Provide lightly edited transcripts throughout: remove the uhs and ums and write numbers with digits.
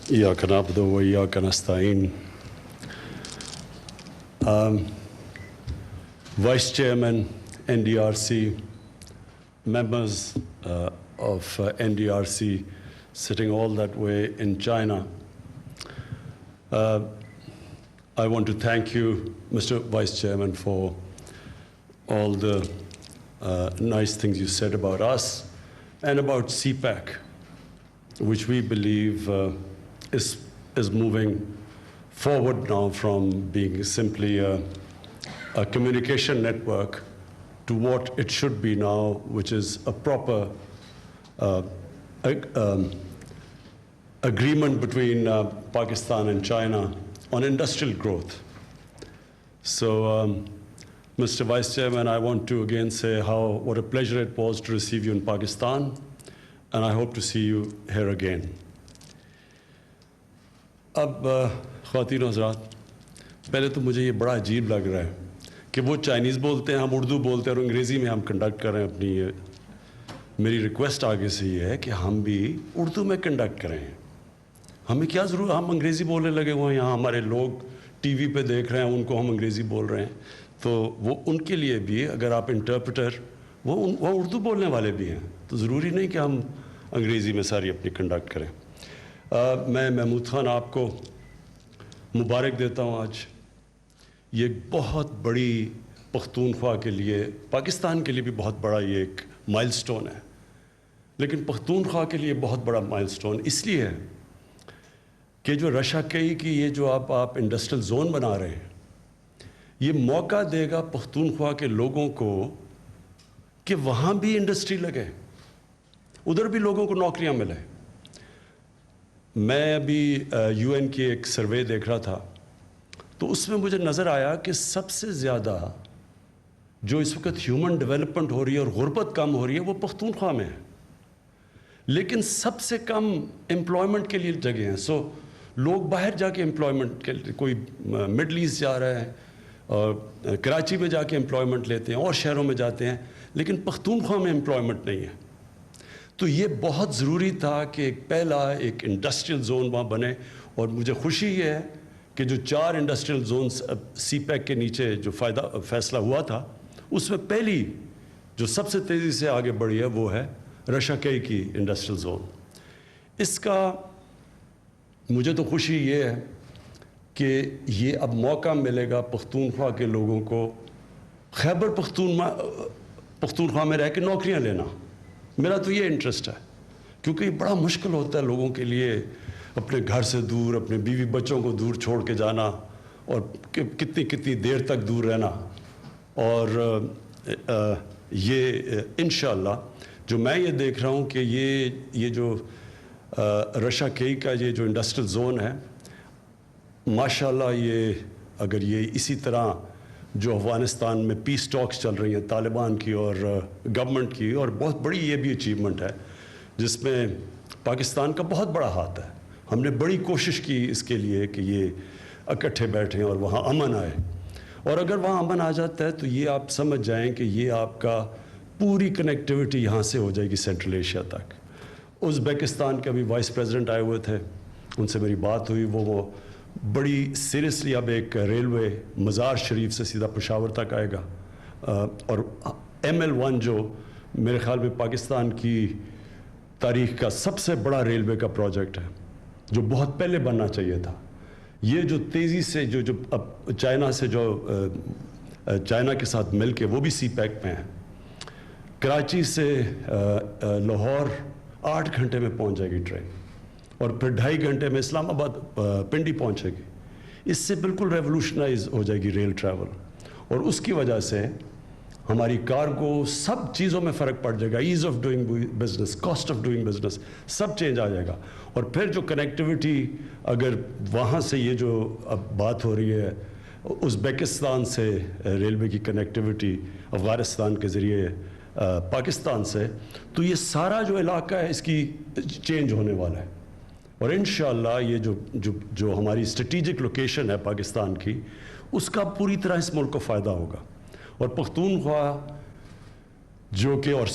إياك نعبد وإياك نستعين. Vice Chairman, NDRC, members of NDRC sitting all that way in China. I want to thank you, Mr. Vice Chairman, for all the nice things you said about us and about CPEC, which we believe is moving forward now from being simply a communication network to what it should be now, which is a proper agreement between Pakistan and China on industrial growth. So, Mr. Vice Chairman, I want to again say what a pleasure it was to receive you in Pakistan, and I hope to see you here again. اب خواتین و حضرات، پہلے تو مجھے یہ بڑا عجیب لگ رہا ہے کہ وہ چائنیز بولتے ہیں، ہم اردو بولتے ہیں اور انگریزی میں ہم کنڈکٹ کر رہے ہیں اپنی میری ریکویسٹ آگے سے یہ ہے کہ ہم بھی اردو میں کنڈکٹ کریں. ہمیں کیا ضرورت، ہم انگریزی بولنے لگے ہوئے ہیں، یہاں ہمارے لوگ ٹی وی پہ دیکھ رہے ہیں، ان کو ہم انگریزی بول رہے ہیں، تو وہ ان کے لیے بھی اگر آپ انٹرپریٹر وہ اردو بولنے والے بھی ہیں، تو ضروری نہیں کہ ہم انگریزی میں ساری اپنی کنڈکٹ کریں. میں محمود خان آپ کو مبارک دیتا ہوں. آج یہ بہت بڑی پختونخوا کے لیے، پاکستان کے لیے بھی بہت بڑا یہ ایک مائل سٹون ہے، لیکن پختونخوا کے لیے بہت بڑا مائل سٹون اس لیے ہے کہ جو رشا کئی کی یہ جو آپ انڈسٹریل زون بنا رہے ہیں، یہ موقع دے گا پختونخوا کے لوگوں کو کہ وہاں بھی انڈسٹری لگے، ادھر بھی لوگوں کو نوکریاں ملیں. میں ابھی یو این کی ایک سروے دیکھ رہا تھا، تو اس میں مجھے نظر آیا کہ سب سے زیادہ جو اس وقت ہیومن ڈیولپمنٹ ہو رہی ہے اور غربت کم ہو رہی ہے وہ پختونخوا میں ہے، لیکن سب سے کم امپلائمنٹ کے لیے جگہ ہیں. سو لوگ باہر جا کے امپلائمنٹ کے لیے، کوئی مڈل ایسٹ جا رہا ہے اور کراچی میں جا کے امپلائمنٹ لیتے ہیں اور شہروں میں جاتے ہیں، لیکن پختونخوا میں امپلائمنٹ نہیں ہے. تو یہ بہت ضروری تھا کہ پہلا ایک انڈسٹریل زون وہاں بنے، اور مجھے خوشی یہ ہے کہ جو 4 انڈسٹریل زونز سی پیک کے نیچے جو فیصلہ ہوا تھا، اس میں پہلی جو سب سے تیزی سے آگے بڑھی ہے وہ ہے رشا کئی کی انڈسٹریل زون. اس کا مجھے تو خوشی یہ ہے کہ یہ اب موقع ملے گا پختونخوا کے لوگوں کو خیبر پختونخوا میں رہ کے نوکریاں لینا. میرا تو یہ انٹرسٹ ہے، کیونکہ یہ بڑا مشکل ہوتا ہے لوگوں کے لیے اپنے گھر سے دور، اپنے بیوی بچوں کو دور چھوڑ کے جانا، اور کتنی دیر تک دور رہنا. اور یہ انشاءاللہ جو میں یہ دیکھ رہا ہوں کہ یہ جو رشا کئی کا یہ جو انڈسٹریل زون ہے، ماشاءاللہ یہ اگر یہ اسی طرح جو افغانستان میں پیس ٹاکس چل رہی ہیں طالبان کی اور گورنمنٹ کی، اور بہت بڑی یہ بھی اچیومنٹ ہے جس میں پاکستان کا بہت بڑا ہاتھ ہے. ہم نے بڑی کوشش کی اس کے لیے کہ یہ اکٹھے بیٹھیں اور وہاں امن آئے، اور اگر وہاں امن آ جاتا ہے تو یہ آپ سمجھ جائیں کہ یہ آپ کا پوری کنیکٹیوٹی یہاں سے ہو جائے گی سینٹرل ایشیا تک. ازبیکستان کے ابھی وائس پریزیڈنٹ آئے ہوئے تھے، ان سے میری بات ہوئی، وہ بڑی سیریسلی اب ایک ریلوے مزار شریف سے سیدھا پشاور تک آئے گا، اور ML1 جو میرے خیال میں پاکستان کی تاریخ کا سب سے بڑا ریلوے کا پروجیکٹ ہے، جو بہت پہلے بننا چاہیے تھا. یہ جو تیزی سے جو اب چائنا سے جو چائنا کے ساتھ مل کے وہ بھی سی پیک میں ہیں، کراچی سے لاہور 8 گھنٹے میں پہنچ جائے گی ٹرین، اور پھر 2.5 گھنٹے میں اسلام آباد پنڈی پہنچے گی. اس سے بالکل ریولوشنائز ہو جائے گی ریل ٹریول، اور اس کی وجہ سے ہماری کارگو سب چیزوں میں فرق پڑ جائے گا. Ease of doing business, cost of doing business, سب چینج آ جائے گا. اور پھر جو کنیکٹیوٹی اگر وہاں سے یہ جو اب بات ہو رہی ہے ازبیکستان سے ریلوے کی کنیکٹیوٹی افغانستان کے ذریعے پاکستان سے، تو یہ سارا جو علاقہ ہے اس کی چینج ہونے والا ہے. اور انشاءاللہ یہ جو ہماری اسٹریٹجک لوکیشن ہے پاکستان کی، اس کا پوری طرح اس ملک کو فائدہ ہوگا. اور پختونخوا جو کہ اور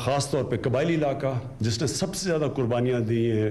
خاص طور پہ قبائلی علاقہ جس نے سب سے زیادہ قربانیاں دی ہیں